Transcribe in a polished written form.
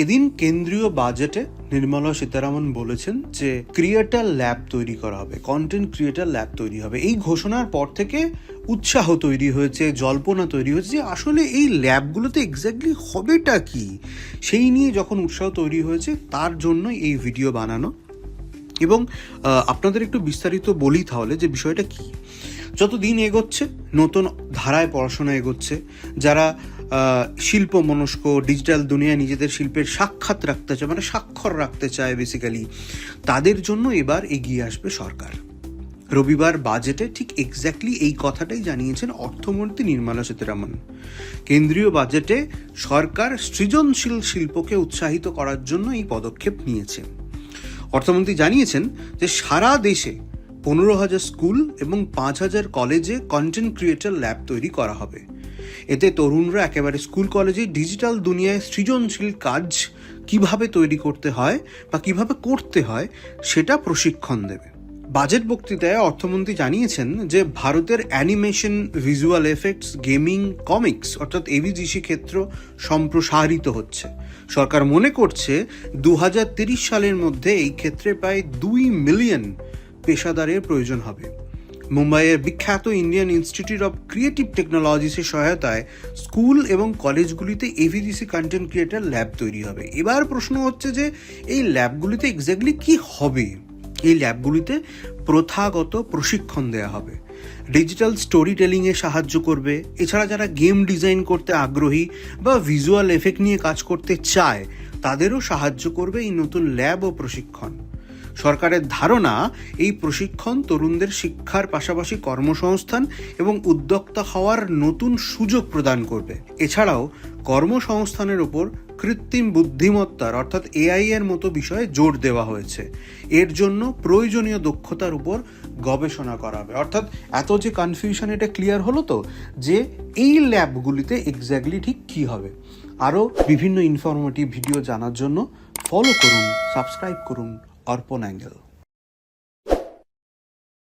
এদিন কেন্দ্রীয় বাজেটে নির্মলা সীতারামন বলেছেন যে ক্রিয়েটার ল্যাব তৈরি করা হবে, কন্টেন্ট ক্রিয়েটার ল্যাব তৈরি হবে। এই ঘোষণার পর থেকে উৎসাহ তৈরি হয়েছে, জল্পনা তৈরি হয়েছে যে আসলে এই ল্যাবগুলোতে এক্স্যাক্টলি হবেটা কি, সেই নিয়ে যখন উৎসাহ তৈরি হয়েছে তার জন্য এই ভিডিও বানানো। এবং আপনাদের একটু বিস্তারিত বলি তাহলে যে বিষয়টা কি। যত দিন এগোচ্ছে নতুন ধারায় পড়াশোনা এগোচ্ছে, যারা শিল্প মনস্ক, ডিজিটাল দুনিয়ায় নিজেদের শিল্পের সাক্ষাৎ রাখতে চায়, মানে স্বাক্ষর রাখতে চায় বেসিক্যালি, তাদের জন্য এবার এগিয়ে আসবে সরকার। রবিবার বাজেটে ঠিক এক্স্যাক্টলি এই কথাটাই জানিয়েছেন অর্থমন্ত্রী নির্মলা সীতারামন। কেন্দ্রীয় বাজেটে সরকার সৃজনশীল শিল্পকে উৎসাহিত করার জন্য এই পদক্ষেপ নিয়েছে। অর্থমন্ত্রী জানিয়েছেন যে সারা দেশে 15,000 স্কুল এবং 5,000 কলেজে কন্টেন্ট ক্রিয়েটর ল্যাব তৈরি করা হবে। এতে তরুণরা একেবারে স্কুল কলেজে ডিজিটাল দুনিয়ায় সৃজনশীল কাজ কিভাবে তৈরি করতে হয় বা কিভাবে করতে হয় সেটা প্রশিক্ষণ দেবে। বাজেট বক্তৃতায় অর্থমন্ত্রী জানিয়েছেন যে ভারতের animation, visual effects, gaming, comics অর্থাৎ এভিজিসি ক্ষেত্র সম্প্রসারিত হচ্ছে। সরকার মনে করছে 2030 সালের মধ্যে এই ক্ষেত্রে প্রায় 2 মিলিয়ন পেশাদারের প্রয়োজন হবে। মুম্বাইয়ের বিখ্যাত ইন্ডিয়ান ইনস্টিটিউট অফ ক্রিয়েটিভ টেকনোলজিসের সহায়তায় স্কুল এবং কলেজগুলিতে এভিজিসি কন্টেন্ট ক্রিয়েটার ল্যাব তৈরি হবে। এবার প্রশ্ন হচ্ছে যে এই ল্যাবগুলিতে এক্স্যাক্টলি কি হবে। এই ল্যাবগুলিতে প্রথাগত প্রশিক্ষণ দেওয়া হবে, ডিজিটাল স্টোরি টেলিংয়ে সাহায্য করবে। এছাড়া যারা গেম ডিজাইন করতে আগ্রহী বা ভিজুয়াল এফেক্ট নিয়ে কাজ করতে চায় তাদেরও সাহায্য করবে এই নতুন ল্যাব ও প্রশিক্ষণ। সরকারের ধারণা এই প্রশিক্ষণ তরুণদের শিক্ষার পাশাপাশি কর্মসংস্থান এবং উদ্যোক্তা হওয়ার নতুন সুযোগ প্রদান করবে। এছাড়াও কর্মসংস্থানের ওপর কৃত্রিম বুদ্ধিমত্তার অর্থাৎ এআই এর মতো বিষয়ে জোর দেওয়া হয়েছে। এর জন্য প্রয়োজনীয় দক্ষতার উপর গবেষণা করা হবে। অর্থাৎ এত যে কনফিউশন, এটা ক্লিয়ার হলো তো যে এই ল্যাবগুলিতে এক্স্যাক্টলি ঠিক কী হবে। আরও বিভিন্ন ইনফরমেটিভ ভিডিও জানার জন্য ফলো করুন, সাবস্ক্রাইব করুন অর্পণ অ্যাঙ্গেল।